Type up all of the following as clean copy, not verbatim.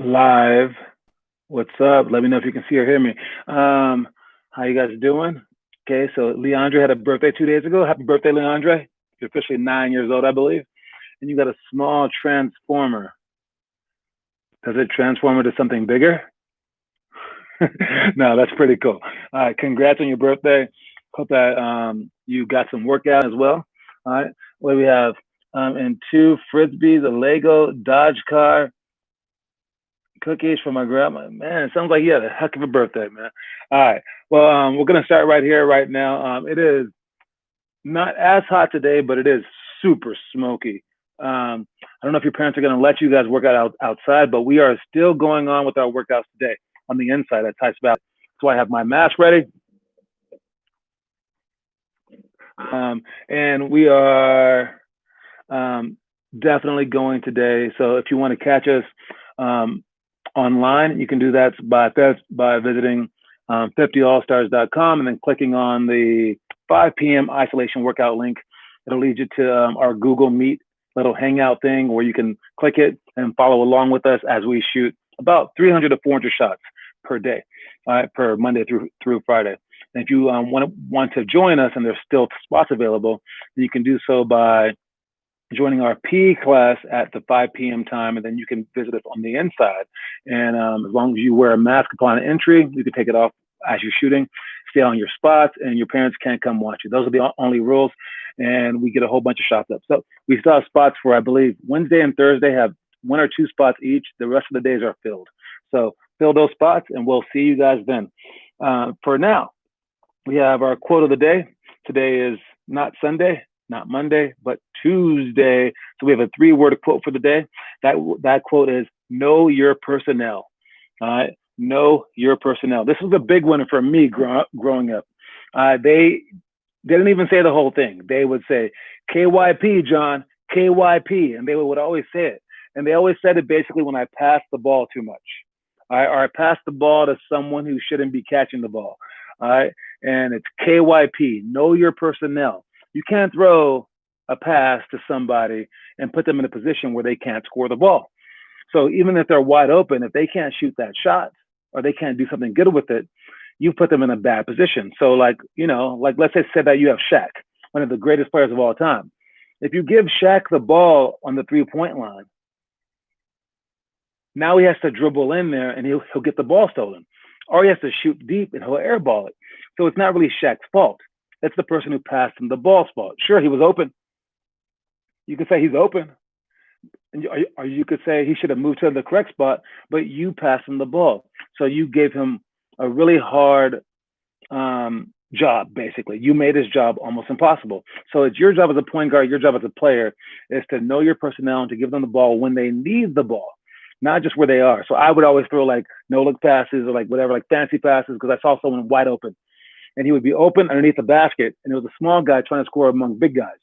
Live. What's up? Let me know if you can see or hear me. How you guys doing? Okay, so Leandre had a birthday 2 days ago. Happy birthday, Leandre. You're officially 9 years old, I believe. And you got a small transformer. Does it transform into something bigger? No, that's pretty cool. All right, congrats on your birthday. Hope that you got some workout as well. All right, what do we have? And two frisbees, a Lego Dodge car, cookies for my grandma. Man, it sounds like you had a heck of a birthday, man. All right. Well, we're gonna start right here, right now. It is not as hot today, but it is super smoky. I don't know if your parents are gonna let you guys work outside, but we are still going on with our workouts today on the inside at Tice Valley. So I have my mask ready, and we are definitely going today. So if you want to catch us, um, online. You can do that by visiting 50allstars.com and then clicking on the 5 p.m. isolation workout link. It'll lead you to our Google Meet little hangout thing where you can click it and follow along with us as we shoot about 300 to 400 shots per day, per Monday through Friday. And if you want to join us and there's still spots available, then you can do so by joining our P class at the 5 p.m. time, and then you can visit us on the inside. And as long as you wear a mask upon entry, you can take it off as you're shooting, stay on your spots, and your parents can't come watch you. Those are the only rules, and we get a whole bunch of shots up. So we still have spots for, I believe, Wednesday and Thursday have 1 or 2 spots each. The rest of the days are filled. So fill those spots, and we'll see you guys then. For now, we have our quote of the day. Today is not Sunday, not Monday, but Tuesday. So we have a 3-word quote for the day. That quote is know your personnel. All right, know your personnel. This was a big one for me growing up. They didn't even say the whole thing. They would say KYP, John, KYP, and they would always say it. And they always said it basically when I passed the ball too much. All right, or I passed the ball to someone who shouldn't be catching the ball. All right, and it's KYP, know your personnel. You can't throw a pass to somebody and put them in a position where they can't score the ball. So even if they're wide open, if they can't shoot that shot or they can't do something good with it, you put them in a bad position. So like let's say that you have Shaq, one of the greatest players of all time. If you give Shaq the ball on the 3-point line, now he has to dribble in there and he'll get the ball stolen. Or he has to shoot deep and he'll airball it. So it's not really Shaq's fault. It's the person who passed him the ball's fault. Sure, he was open. You could say he's open. Or you could say he should have moved to the correct spot, but you passed him the ball. So you gave him a really hard job, basically. You made his job almost impossible. So it's your job as a point guard, your job as a player, is to know your personnel and to give them the ball when they need the ball, not just where they are. So I would always throw like no-look passes or like whatever, like fancy passes, because I saw someone wide open. And he would be open underneath the basket, and it was a small guy trying to score among big guys.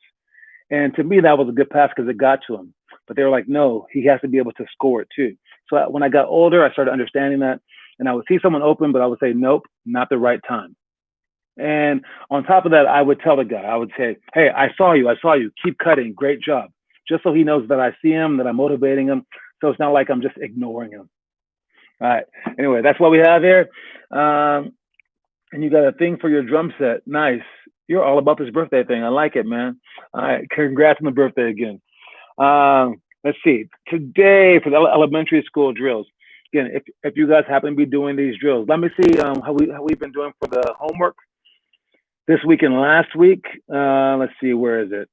And to me, that was a good pass because it got to him. But they were like, no, he has to be able to score it too. So when I got older, I started understanding that. And I would see someone open, but I would say, nope, not the right time. And on top of that, I would tell the guy, I would say, hey, I saw you. Keep cutting. Great job. Just so he knows that I see him, that I'm motivating him. So it's not like I'm just ignoring him. All right. Anyway, that's what we have here. And you got a thing for your drum set. Nice. You're all about this birthday thing. I like it, man. All right. Congrats on the birthday again. Let's see. Today for the elementary school drills. Again, if you guys happen to be doing these drills, let me see how we've been doing for the homework this week and last week. Let's see, where is it?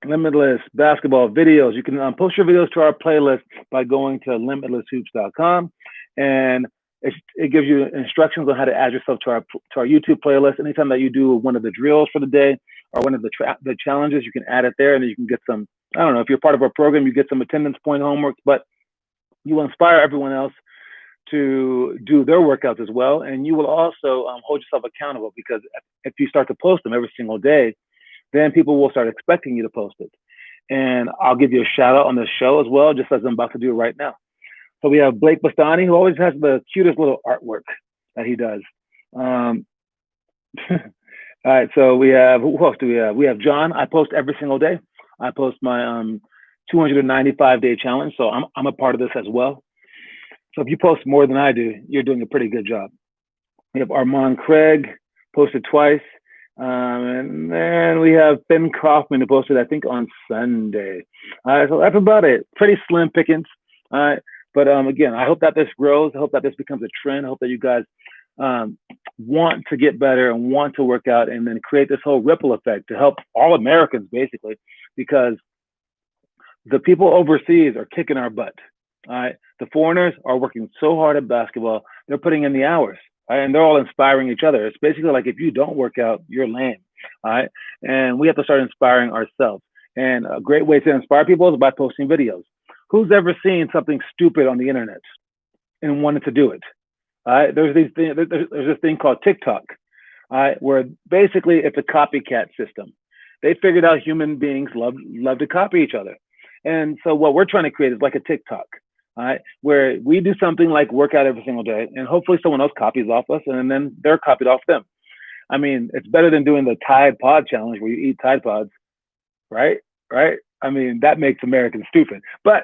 Limitless basketball videos. You can post your videos to our playlist by going to limitlesshoops.com, and it gives you instructions on how to add yourself to our YouTube playlist. Anytime that you do one of the drills for the day or one of the challenges, you can add it there, and then you can get some. I don't know, if you're part of our program, you get some attendance point homework, but you will inspire everyone else to do their workouts as well, and you will also hold yourself accountable, because if you start to post them every single day, then people will start expecting you to post it. And I'll give you a shout out on the show as well, just as I'm about to do right now. So we have Blake Bastani, who always has the cutest little artwork that he does. All right, so we have, who else do we have? We have John. I post every single day. I post my 295-day challenge, so I'm a part of this as well. So if you post more than I do, you're doing a pretty good job. We have Armand Craig posted twice. And then we have Ben Kaufman who posted, I think, on Sunday. So that's about it. Pretty slim pickings. But again, I hope that this grows. I hope that this becomes a trend. I hope that you guys want to get better and want to work out and then create this whole ripple effect to help all Americans, basically, because the people overseas are kicking our butt. All right. The foreigners are working so hard at basketball. They're putting in the hours. Right? And they're all inspiring each other. It's basically like if you don't work out, you're lame. All right. And we have to start inspiring ourselves. And a great way to inspire people is by posting videos. Who's ever seen something stupid on the internet and wanted to do it? All right. There's this thing called TikTok, all right, where basically it's a copycat system. They figured out human beings love to copy each other. And so what we're trying to create is like a TikTok, all right, where we do something like work out every single day, and hopefully someone else copies off us, and then they're copied off them. I mean, it's better than doing the Tide Pod challenge where you eat Tide Pods, right? Right? I mean, that makes Americans stupid, but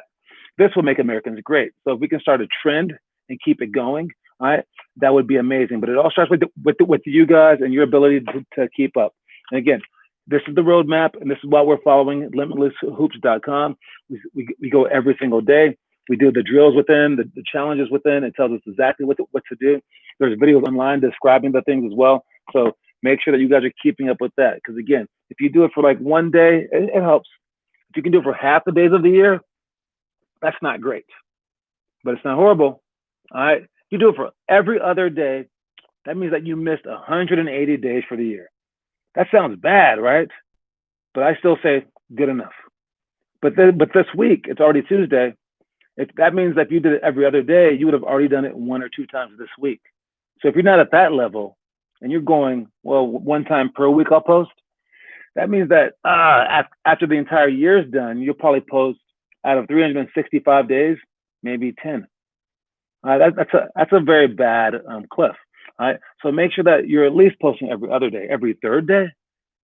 this will make Americans great. So if we can start a trend and keep it going, all right, that would be amazing. But it all starts with you guys and your ability to keep up. And again, this is the roadmap, and this is what we're following. LimitlessHoops.com. We go every single day. We do the drills within, the challenges within. It tells us exactly what to do. There's videos online describing the things as well. So make sure that you guys are keeping up with that. Because again, if you do it for like one day, it helps. If you can do it for half the days of the year, that's not great. But it's not horrible. All right. If you do it for every other day, that means that you missed 180 days for the year. That sounds bad, right? But I still say good enough. But this week, it's already Tuesday. That means that if you did it every other day, you would have already done it 1 or 2 times this week. So if you're not at that level and you're going, well, 1 time per week I'll post, that means that after the entire year's done, you'll probably post out of 365 days, maybe 10. That's a very bad cliff. All right. So make sure that you're at least posting every other day, every 3rd day,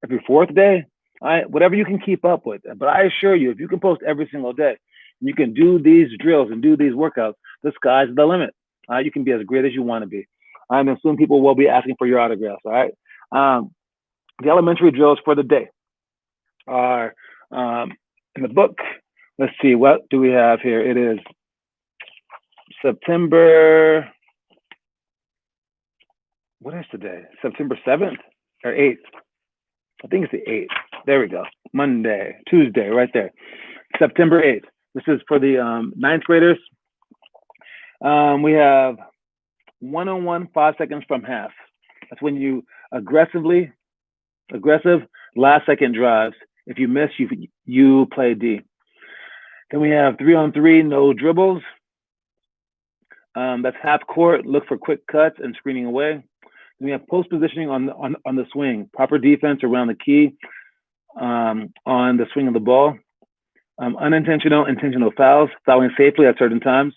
every 4th day, all right, whatever you can keep up with. But I assure you, if you can post every single day, you can do these drills and do these workouts, the sky's the limit. All right. You can be as great as you want to be. And then soon people will be asking for your autographs. All right. The elementary drills for the day are in the book. Let's see, what do we have here? It is September. What is today? September 7th or 8th? I think it's the 8th. There we go. Monday, Tuesday, right there. September 8th. This is for the 9th graders. We have 1-on-1, 5 seconds from half. That's when you aggressive last second drives. If you miss, you play D. Then we have 3-on-3, no dribbles. That's half court. Look for quick cuts and screening away. Then we have post positioning on the swing. Proper defense around the key on the swing of the ball. Unintentional, intentional fouls. Fouling safely at certain times.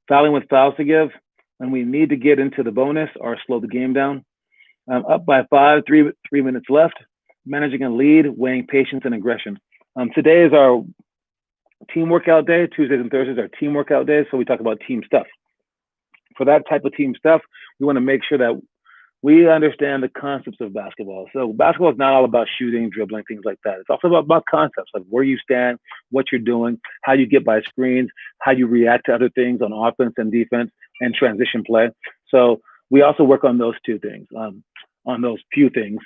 Fouling with fouls to give when we need to get into the bonus or slow the game down. Up by 5, 3 minutes left. Managing a lead, weighing patience and aggression. Today is our team workout day. Tuesdays and Thursdays are team workout days, so we talk about team stuff. For that type of team stuff, we want to make sure that we understand the concepts of basketball. So basketball is not all about shooting, dribbling, things like that. It's also about concepts, like where you stand, what you're doing, how you get by screens, how you react to other things on offense and defense, and transition play. So we also work on those 2 things, on those few things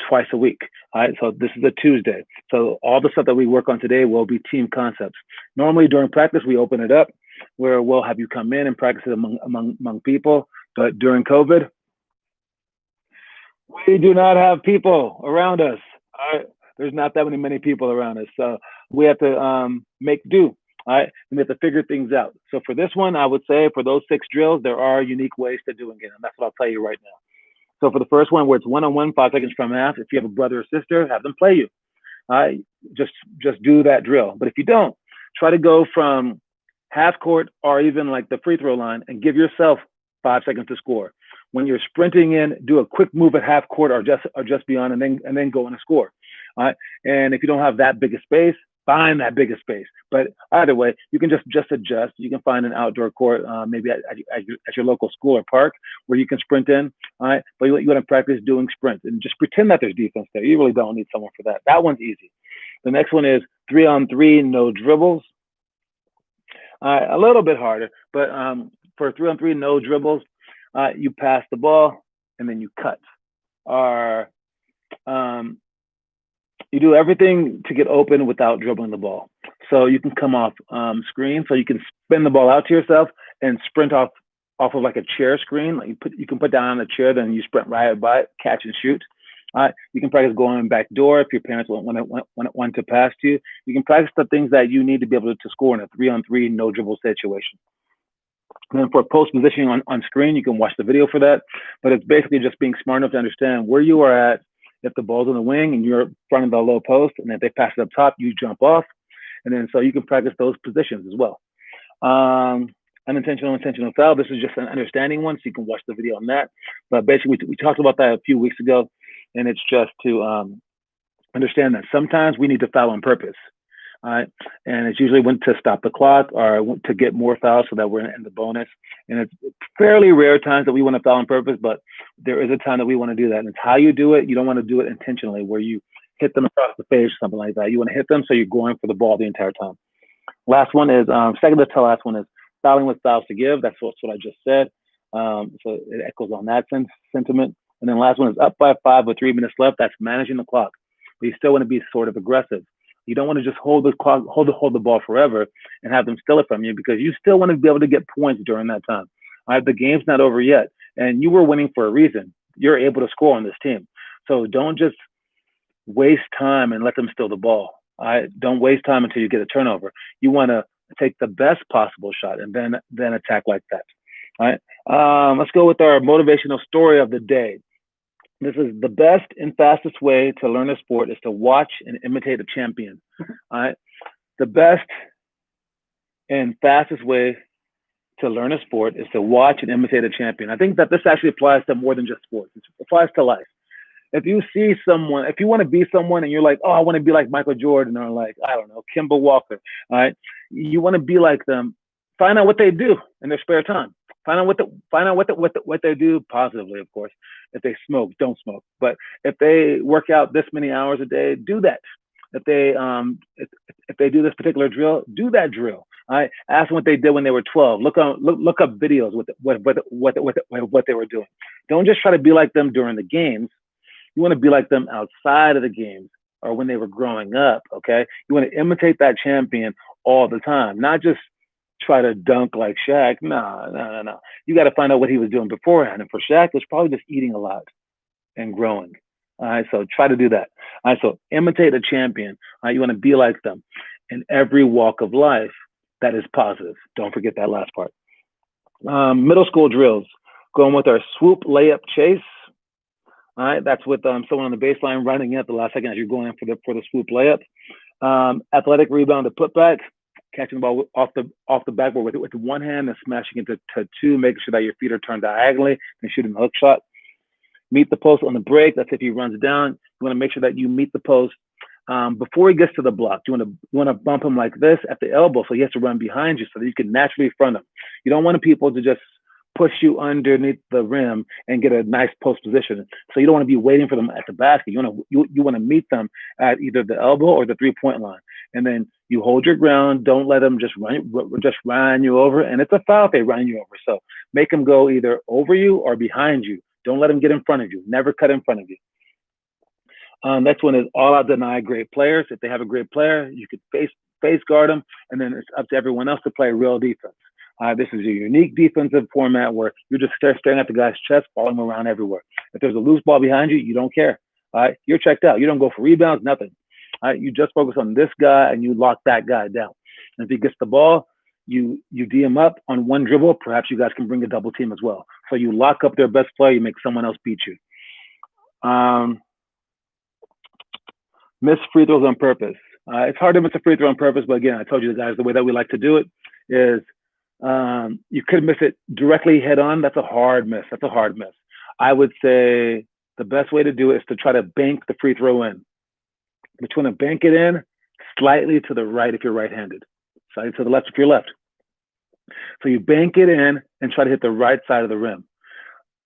twice a week. All right. So this is a Tuesday. So all the stuff that we work on today will be team concepts. Normally during practice, we open it up where we'll have you come in and practice it among people. But during COVID, we do not have people around us. All right? There's not that many people around us. So we have to make do. All right. And we have to figure things out. So for this one, I would say for those 6 drills, there are unique ways to doing it. And that's what I'll tell you right now. So for the first one, where it's 1-on-1, 5 seconds from half, if you have a brother or sister, have them play you. All right. Just do that drill. But if you don't, try to go from half court or even like the free throw line and give yourself 5 seconds to score. When you're sprinting in, do a quick move at half court or just beyond, and then go in and score. All right. And if you don't have that big a space, find that bigger space. But either way, you can just adjust. You can find an outdoor court, maybe at your local school or park, where you can sprint in. All right, but you want to practice doing sprints and just pretend that there's defense there. You really don't need someone for that. That one's easy. The next one is 3-on-3, no dribbles. A little bit harder, but for 3-on-3, no dribbles, you pass the ball and then you cut. Or you do everything to get open without dribbling the ball. So you can come off screen, so you can spin the ball out to yourself and sprint off of like a chair screen. Like you can put down on a chair, then you sprint right by it, catch and shoot. You can practice going back door if your parents want to pass to you. You can practice the things that you need to be able to score in a 3-on-3 no dribble situation. And then for post positioning on screen, you can watch the video for that. But it's basically just being smart enough to understand where you are at. If the ball's on the wing and you're front of the low post, and if they pass it up top, you jump off. And then so you can practice those positions as well. Unintentional, intentional foul. This is just an understanding one, so you can watch the video on that. But basically, we talked about that a few weeks ago, and it's just to understand that sometimes we need to foul on purpose. All right, and it's usually when to stop the clock or to get more fouls so that we're in the bonus. And it's fairly rare times that we want to foul on purpose, but there is a time that we want to do that. And it's how you do it. You don't want to do it intentionally, where you hit them across the face or something like that. You want to hit them so you're going for the ball the entire time. Last one is second to last one is fouling with fouls to give. That's what I just said. So it echoes on that sentiment. And then last one is up by 5 with 3 minutes left. That's managing the clock, but you still want to be sort of aggressive. You don't want to just hold the clock, hold the ball forever and have them steal it from you, because you still want to be able to get points during that time. All right, the game's not over yet, and you were winning for a reason. You're able to score on this team, so don't just waste time and let them steal the ball. All right, don't waste time until you get a turnover. You want to take the best possible shot and then attack like that. All right, let's go with our motivational story of the day. This is the best and fastest way to learn a sport is to watch and imitate a champion. All right. The best and fastest way to learn a sport is to watch and imitate a champion. I think that this actually applies to more than just sports. It applies to life. If you see someone, if you want to be someone and you're like, oh, I want to be like Michael Jordan or like, I don't know, Kimball Walker. All right. You want to be like them. Find out what they do in their spare time. Find out what they do positively, of course. If they smoke, don't smoke. But if they work out this many hours a day, do that. If they do this particular drill, do that drill. All right. Ask them what they did when they were 12. Look up videos with what they were doing. Don't just try to be like them during the games. You want to be like them outside of the games or when they were growing up. Okay. You want to imitate that champion all the time, not just try to dunk like Shaq. No. You got to find out what he was doing beforehand. And for Shaq, it's probably just eating a lot and growing. All right, so try to do that. All right, so imitate a champion. All right, you want to be like them in every walk of life. That is positive. Don't forget that last part. Middle school drills. Going with our swoop layup chase. All right, that's with someone on the baseline running in at the last second as you're going in for the swoop layup. Athletic rebound to putback. Catching the ball off the backboard with one hand and smashing it to two, making sure that your feet are turned diagonally and shooting the hook shot. Meet the post on the break. That's if he runs down. You want to make sure that you meet the post before he gets to the block. You want to bump him like this at the elbow, so he has to run behind you so that you can naturally front him. You don't want people to just push you underneath the rim and get a nice post position. So you don't want to be waiting for them at the basket. You want to meet them at either the elbow or the 3-point line, and then you hold your ground. Don't let them just run you over. And it's a foul if they run you over. So make them go either over you or behind you. Don't let them get in front of you. Never cut in front of you. Next one is all out deny great players. If they have a great player, you could face guard them, and then it's up to everyone else to play real defense. This is a unique defensive format where you're just staring at the guy's chest, following him around everywhere. If there's a loose ball behind you, you don't care. You're checked out. You don't go for rebounds, nothing. You just focus on this guy and you lock that guy down. And if he gets the ball, you D him up on one dribble. Perhaps you guys can bring a double team as well. So you lock up their best player. You make someone else beat you. Miss free throws on purpose. It's hard to miss a free throw on purpose, but again, I told you guys the way that we like to do it is you could miss it directly head on. That's a hard miss. I would say the best way to do it is to try to bank the free throw in. But you want to bank it in slightly to the right if you're right-handed, slightly to the left if you're left. So you bank it in and try to hit the right side of the rim.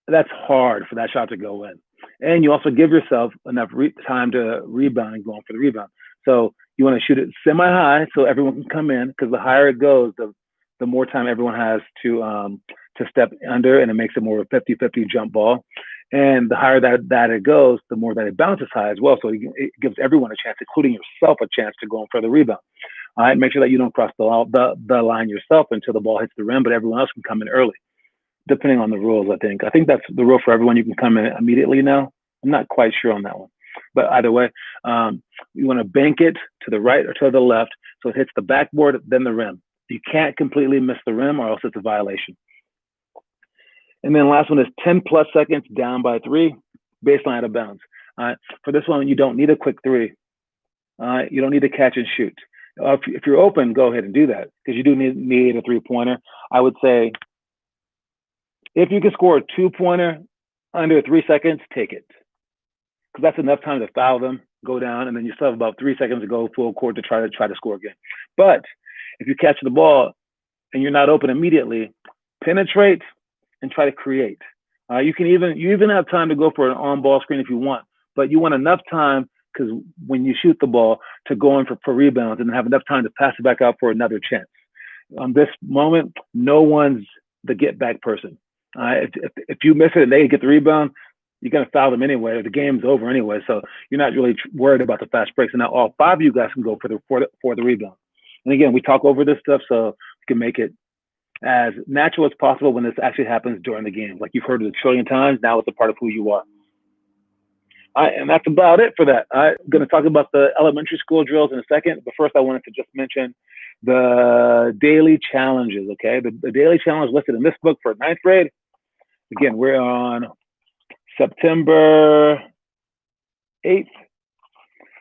That's hard for that shot to go in. And you also give yourself enough time to rebound and go on for the rebound. So you want to shoot it semi-high so everyone can come in, because the higher it goes, the more time everyone has to step under, and it makes it more of a 50-50 jump ball. And the higher that it goes, the more that it bounces high as well. So it gives everyone a chance, including yourself, a chance to go in for the rebound. All right, make sure that you don't cross the line yourself until the ball hits the rim, but everyone else can come in early, depending on the rules. I think that's the rule for everyone. You can come in immediately now. I'm not quite sure on that one, but either way, you want to bank it to the right or to the left so it hits the backboard, then the rim. You can't completely miss the rim, or else it's a violation. And then last one is 10 plus seconds down by 3, baseline out of bounds. For this one, you don't need a quick 3. You don't need to catch and shoot. If you're open, go ahead and do that, because you do need a 3-pointer. I would say if you can score a 2-pointer under 3 seconds, take it, because that's enough time to foul them, go down, and then you still have about 3 seconds to go full court to try to score again. But if you catch the ball and you're not open immediately, penetrate and try to create. You even have time to go for an on-ball screen if you want, but you want enough time, because when you shoot the ball, to go in for rebounds and have enough time to pass it back out for another chance. On this moment, no one's the get-back person. If you miss it and they get the rebound, you're going to foul them anyway. The game's over anyway, so you're not really worried about the fast breaks. And now all 5 of you guys can go for the rebound. And again, we talk over this stuff so we can make it as natural as possible when this actually happens during the game. Like you've heard it a trillion times, now it's a part of who you are. And that's about it for that. I'm going to talk about the elementary school drills in a second, but first I wanted to just mention the daily challenges, okay? The daily challenge listed in this book for 9th grade. Again, we're on September 8th.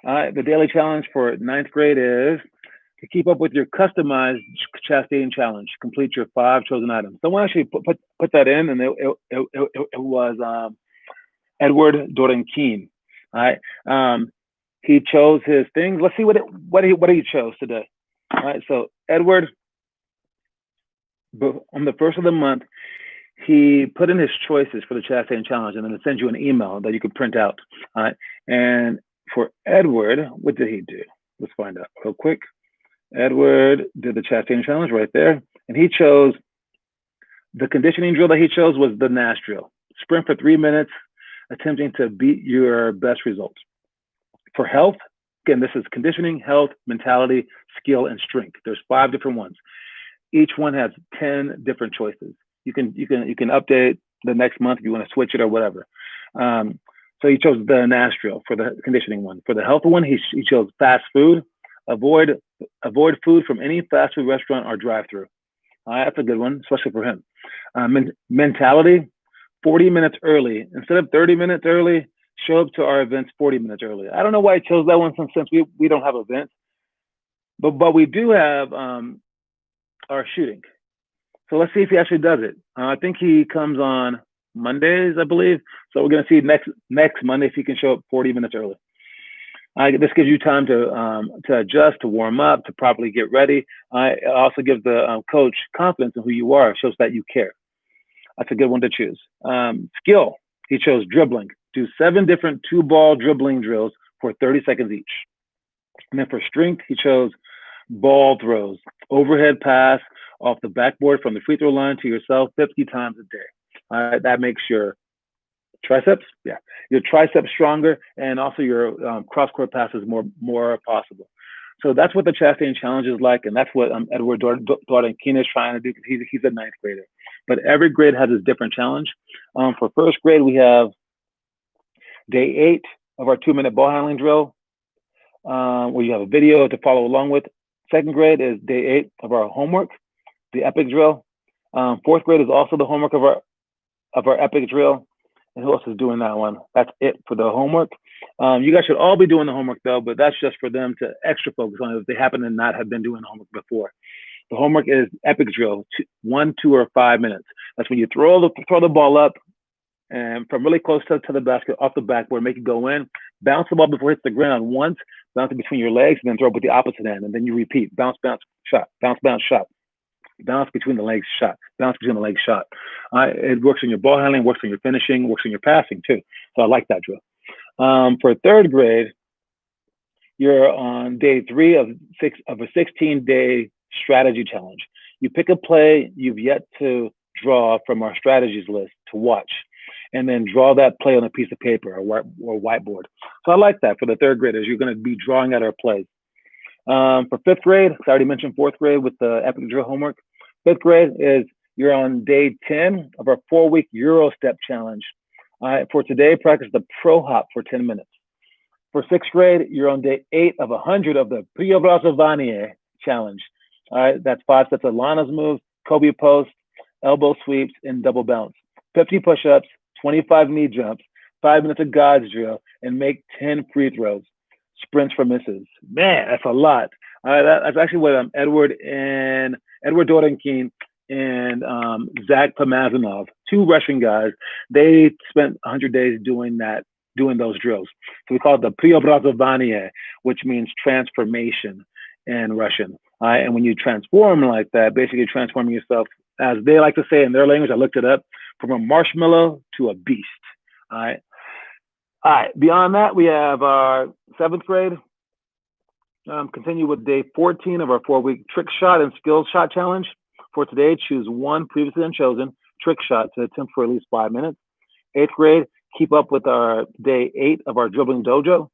The daily challenge for 9th grade is to keep up with your customized Chastain challenge. Complete your 5 chosen items. Someone actually put that in, and it was Edward Doran Keene. All right. He chose his things. Let's see what he chose today. All right. So Edward, on the first of the month, he put in his choices for the Chastain challenge, and then it sends you an email that you can print out. All right. And for Edward, what did he do? Let's find out real quick. Edward did the Chastain challenge right there, and he chose the conditioning drill that he chose was the Nash drill. Sprint for 3 minutes, attempting to beat your best results. For health, again, this is conditioning, health, mentality, skill, and strength. There's 5 different ones. Each one has 10 different choices. You can update the next month if you want to switch it or whatever. So he chose the Nash drill for the conditioning one. For the health one, he chose fast food. Avoid food from any fast food restaurant or drive-through. That's a good one, especially for him. Mentality, 40 minutes early. Instead of 30 minutes early, show up to our events 40 minutes early. I don't know why he chose that one since we don't have events. But we do have our shooting. So let's see if he actually does it. I think he comes on Mondays, I believe. So we're going to see next Monday if he can show up 40 minutes early. This gives you time to adjust, to warm up, to properly get ready. It also gives the coach confidence in who you are. It shows that you care. That's a good one to choose. Skill, he chose dribbling. Do 7 different 2-ball dribbling drills for 30 seconds each. And then for strength, he chose ball throws, overhead pass off the backboard from the free throw line to yourself 50 times a day. That makes your triceps stronger, and also your cross-court passes more possible. So that's what the Chastain challenge is like, and that's what Edward Doran Keene is trying to do, because he's a 9th grader. But every grade has a different challenge. For 1st grade, we have day 8 of our 2-minute ball handling drill, where you have a video to follow along with. 2nd grade is day 8 of our homework, the epic drill. 4th grade is also the homework of our epic drill. And who else is doing that one? That's it for the homework. You guys should all be doing the homework though, but that's just for them to extra focus on it if they happen to not have been doing the homework before. The homework is epic drill, 1, 2, or 5 minutes. That's when you throw the ball up and from really close to the basket, off the backboard, make it go in, bounce the ball before it hits the ground once, bounce it between your legs, and then throw it with the opposite end, and then you repeat: bounce, bounce, shot, bounce, bounce, shot, bounce between the legs, shot, bounce between the legs, shot. It works on your ball handling, works on your finishing, works on your passing too. So I like that drill. For third grade, you're on day 3 of a 16-day strategy challenge. You pick a play you've yet to draw from our strategies list to watch, and then draw that play on a piece of paper or whiteboard. So I like that for the third graders. You're going to be drawing out our plays. For fifth grade, I already mentioned fourth grade with the epic drill homework. Fifth grade is you're on day 10 of our 4-week Euro step challenge. For today, practice the pro hop for 10 minutes. For sixth grade, you're on day 8 of 100 of the Priobrazovanie challenge. All right, that's 5 sets of Lana's moves, Kobe post, elbow sweeps, and double bounce. 50 push-ups, 25 knee jumps, 5 minutes of God's drill, and make 10 free throws. Sprints for misses. Man, that's a lot. That's actually what Edward Dorenkin and Zach Pomazanov, 2 Russian guys, they spent 100 days doing those drills. So we call it the Preobrazovanie, which means transformation in Russian. And when you transform like that, basically transforming yourself, as they like to say in their language, I looked it up, from a marshmallow to a beast. All right. Beyond that, we have our 7th grade. Continue with day 14 of our 4-week trick shot and skills shot challenge. For today, choose one previously unchosen trick shot to attempt for at least 5 minutes. 8th grade, keep up with our day 8 of our dribbling dojo.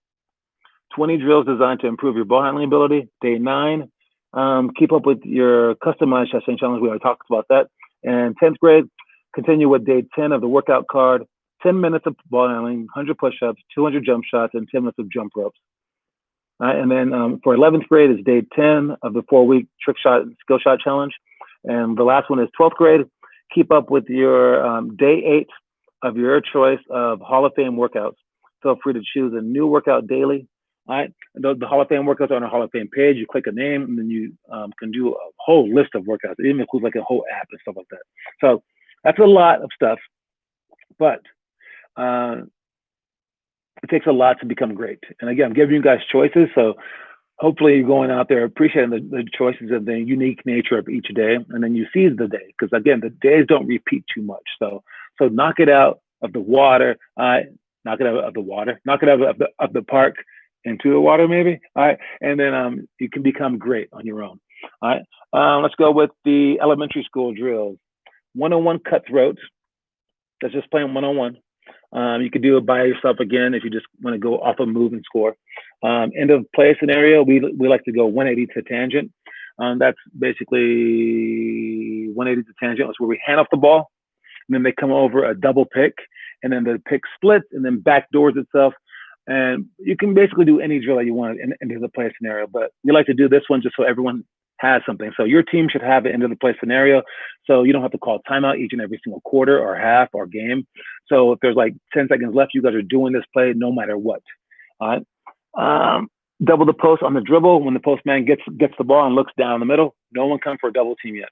20 drills designed to improve your ball handling ability. Day 9, keep up with your customized chest challenge. We already talked about that. And 10th grade, continue with day 10 of the workout card. 10 minutes of ball handling, 100 push-ups, 200 jump shots, and 10 minutes of jump ropes. And then for 11th grade is day 10 of the 4-week trick shot and skill shot challenge. And the last one is 12th grade. Keep up with your day 8 of your choice of Hall of Fame workouts. Feel free to choose a new workout daily. All right. The Hall of Fame workouts are on our Hall of Fame page. You click a name, and then you can do a whole list of workouts. It even includes like a whole app and stuff like that. So that's a lot of stuff, but it takes a lot to become great. And again, I'm giving you guys choices. So hopefully you're going out there appreciating the choices of the unique nature of each day, and then you seize the day. Because again, the days don't repeat too much. So knock it out of the water. Knock it out of the water. Knock it out of the park into the water, maybe. All right. And then you can become great on your own. All right. Let's go with the elementary school drills. 101 cutthroat. That's just playing 101. You could do it by yourself again if you just want to go off a move and score. End of play scenario, we like to go 180 to tangent. That's basically 180 to tangent. That's where we hand off the ball, and then they come over a double pick, and then the pick splits and then backdoors itself. And you can basically do any drill that you want into the play scenario, but we like to do this one just so everyone has something. So your team should have it into the play scenario, so you don't have to call timeout each and every single quarter or half or game. So if there's like 10 seconds left, you guys are doing this play no matter what. All right. Double the post on the dribble. When the postman gets the ball and looks down the middle, no one come for a double team yet.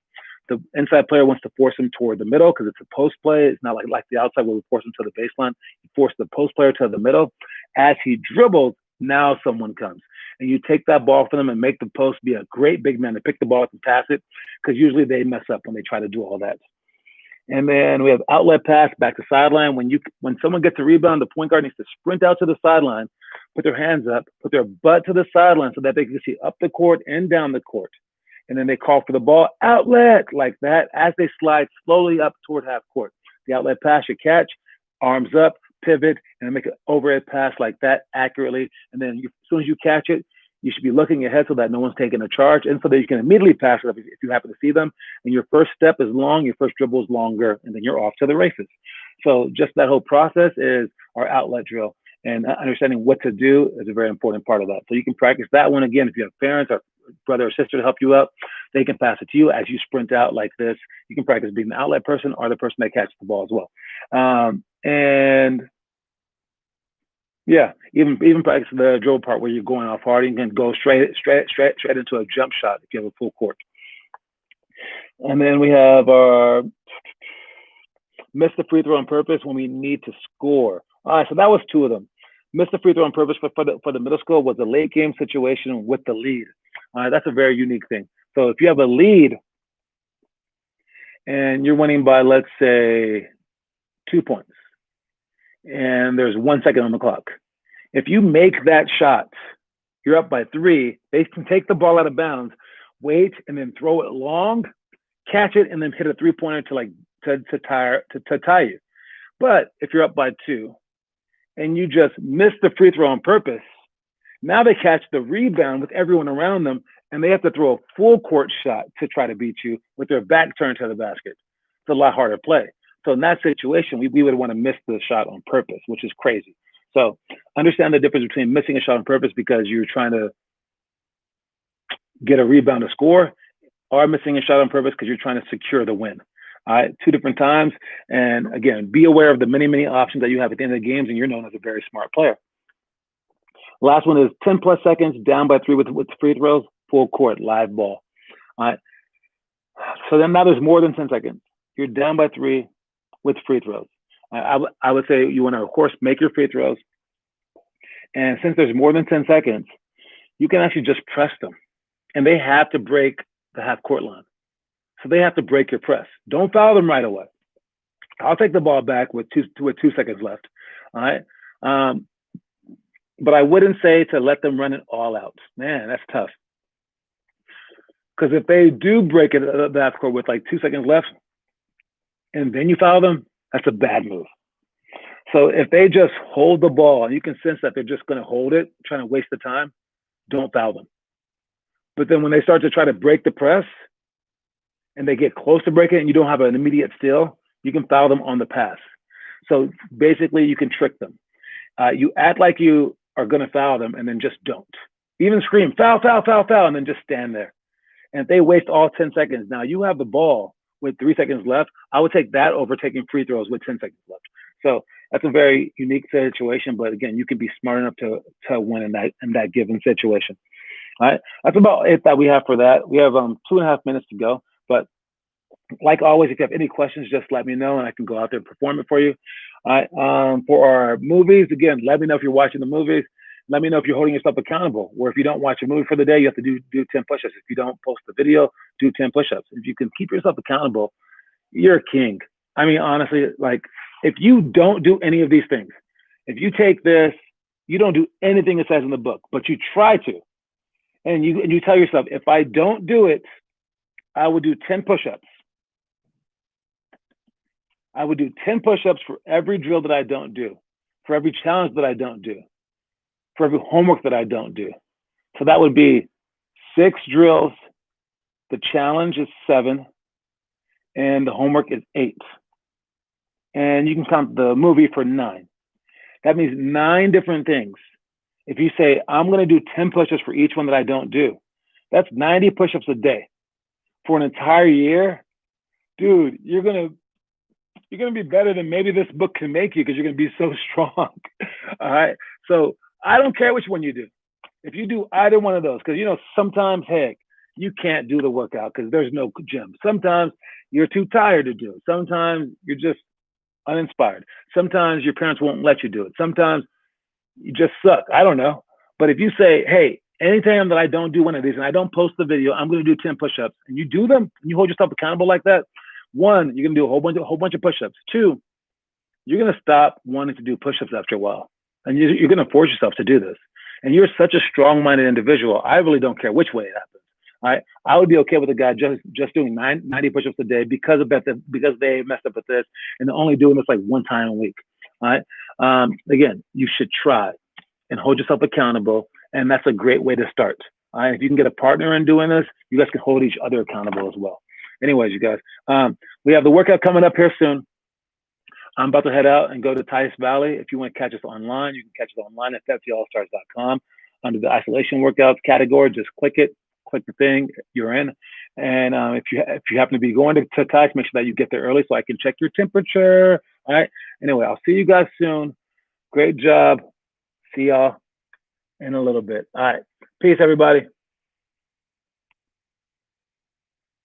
The inside player wants to force him toward the middle because it's a post play. It's not like the outside where we force him to the baseline. You force the post player to the middle. As he dribbles, now someone comes. And you take that ball from them and make the post be a great big man to pick the ball up and pass it, because usually they mess up when they try to do all that. And then we have outlet pass back to sideline. When someone gets a rebound, the point guard needs to sprint out to the sideline, put their hands up, put their butt to the sideline so that they can see up the court and down the court. And then they call for the ball outlet like that as they slide slowly up toward half court. The outlet pass, you catch, arms up, pivot, and make an overhead pass like that accurately. And then as soon as you catch it, you should be looking ahead so that no one's taking a charge, and so that you can immediately pass it up if you happen to see them. And your first step is long, your first dribble is longer, and then you're off to the races. So just that whole process is our outlet drill. And understanding what to do is a very important part of that. So you can practice that one again. If you have parents or brother or sister to help you out, they can pass it to you as you sprint out like this. You can practice being the outlet person or the person that catches the ball as well. And yeah, even practice the dribble part where you're going off hard. You can go straight into a jump shot if you have a full court. And then we have our miss the free throw on purpose when we need to score. All right, so that was 2 of them. Missed the free throw on purpose for the middle school was a late game situation with the lead. That's a very unique thing. So if you have a lead and you're winning by, let's say, 2 points, and there's 1 second on the clock, if you make that shot, you're up by 3. They can take the ball out of bounds, wait, and then throw it long, catch it, and then hit a 3-pointer to tie you. But if you're up by 2 and you just miss the free throw on purpose, now they catch the rebound with everyone around them, and they have to throw a full court shot to try to beat you with their back turned to the basket. It's a lot harder play. So in that situation, we would want to miss the shot on purpose, which is crazy. So understand the difference between missing a shot on purpose because you're trying to get a rebound to score, or missing a shot on purpose because you're trying to secure the win. All right, 2 different times. And again, be aware of the many, many options that you have at the end of the games, and you're known as a very smart player. Last one is 10 plus seconds, down by 3 with free throws, full court, live ball. All right. So then now there's more than 10 seconds. You're down by 3 with free throws. I would say you want to, of course, make your free throws. And since there's more than 10 seconds, you can actually just press them. And they have to break the half court line. So they have to break your press. Don't foul them right away. I'll take the ball back with 2 seconds left. All right. But I wouldn't say to let them run it all out. Man, that's tough. Because if they do break it at the half court with like 2 seconds left, and then you foul them, that's a bad move. So if they just hold the ball, and you can sense that they're just going to hold it, trying to waste the time, don't foul them. But then when they start to try to break the press, and they get close to breaking it, and you don't have an immediate steal, you can foul them on the pass. So basically, you can trick them. You act like you are going to foul them, and then just don't. Even scream, foul, foul, foul, foul, and then just stand there. And if they waste all 10 seconds, now you have the ball with 3 seconds left. I would take that over taking free throws with 10 seconds left. So that's a very unique situation. But again, you can be smart enough to win in that given situation. All right, that's about it that we have for that. We have 2.5 minutes to go. But like always, if you have any questions, just let me know, and I can go out there and perform it for you. All right. For our movies, again, let me know if you're watching the movies. Let me know if you're holding yourself accountable. Or if you don't watch a movie for the day, you have to do 10 push-ups. If you don't post the video, do 10 push-ups. If you can keep yourself accountable, you're a king. I mean, honestly, like if you don't do any of these things, if you take this, you don't do anything it says in the book, but you try to, and you tell yourself, if I don't do it, I would do 10 push-ups. I would do 10 push-ups for every drill that I don't do, for every challenge that I don't do, for every homework that I don't do. So that would be 6 drills. The challenge is 7, and the homework is 8. And you can count the movie for 9. That means 9 different things. If you say, I'm going to do 10 push-ups for each one that I don't do, that's 90 push-ups a day. For an entire year, dude, you're gonna be better than maybe this book can make you because you're gonna be so strong. All right. So I don't care which one you do. If you do either one of those, because sometimes, heck, you can't do the workout because there's no gym. Sometimes you're too tired to do it. Sometimes you're just uninspired. Sometimes your parents won't let you do it. Sometimes you just suck. I don't know. But if you say, hey, anytime that I don't do one of these and I don't post the video, I'm going to do 10 push-ups, and you do them, and you hold yourself accountable like that. 1, you're going to do a whole bunch of push-ups. 2, you're going to stop wanting to do push-ups after a while, and you're going to force yourself to do this. And you're such a strong-minded individual. I really don't care which way it happens. All right, I would be okay with a guy just doing 90 push-ups a day because they messed up with this, and they're only doing this like 1 time a week. All right. Again, you should try and hold yourself accountable. And that's a great way to start. All right. If you can get a partner in doing this, you guys can hold each other accountable as well. Anyways, you guys, we have the workout coming up here soon. I'm about to head out and go to Tice Valley. If you want to catch us online, you can catch us online at FFTallstars.com under the isolation workouts category. Just click it, click the thing, you're in. And if you happen to be going to Tice, make sure that you get there early so I can check your temperature. All right. Anyway, I'll see you guys soon. Great job. See y'all in a little bit. All right. Peace, everybody.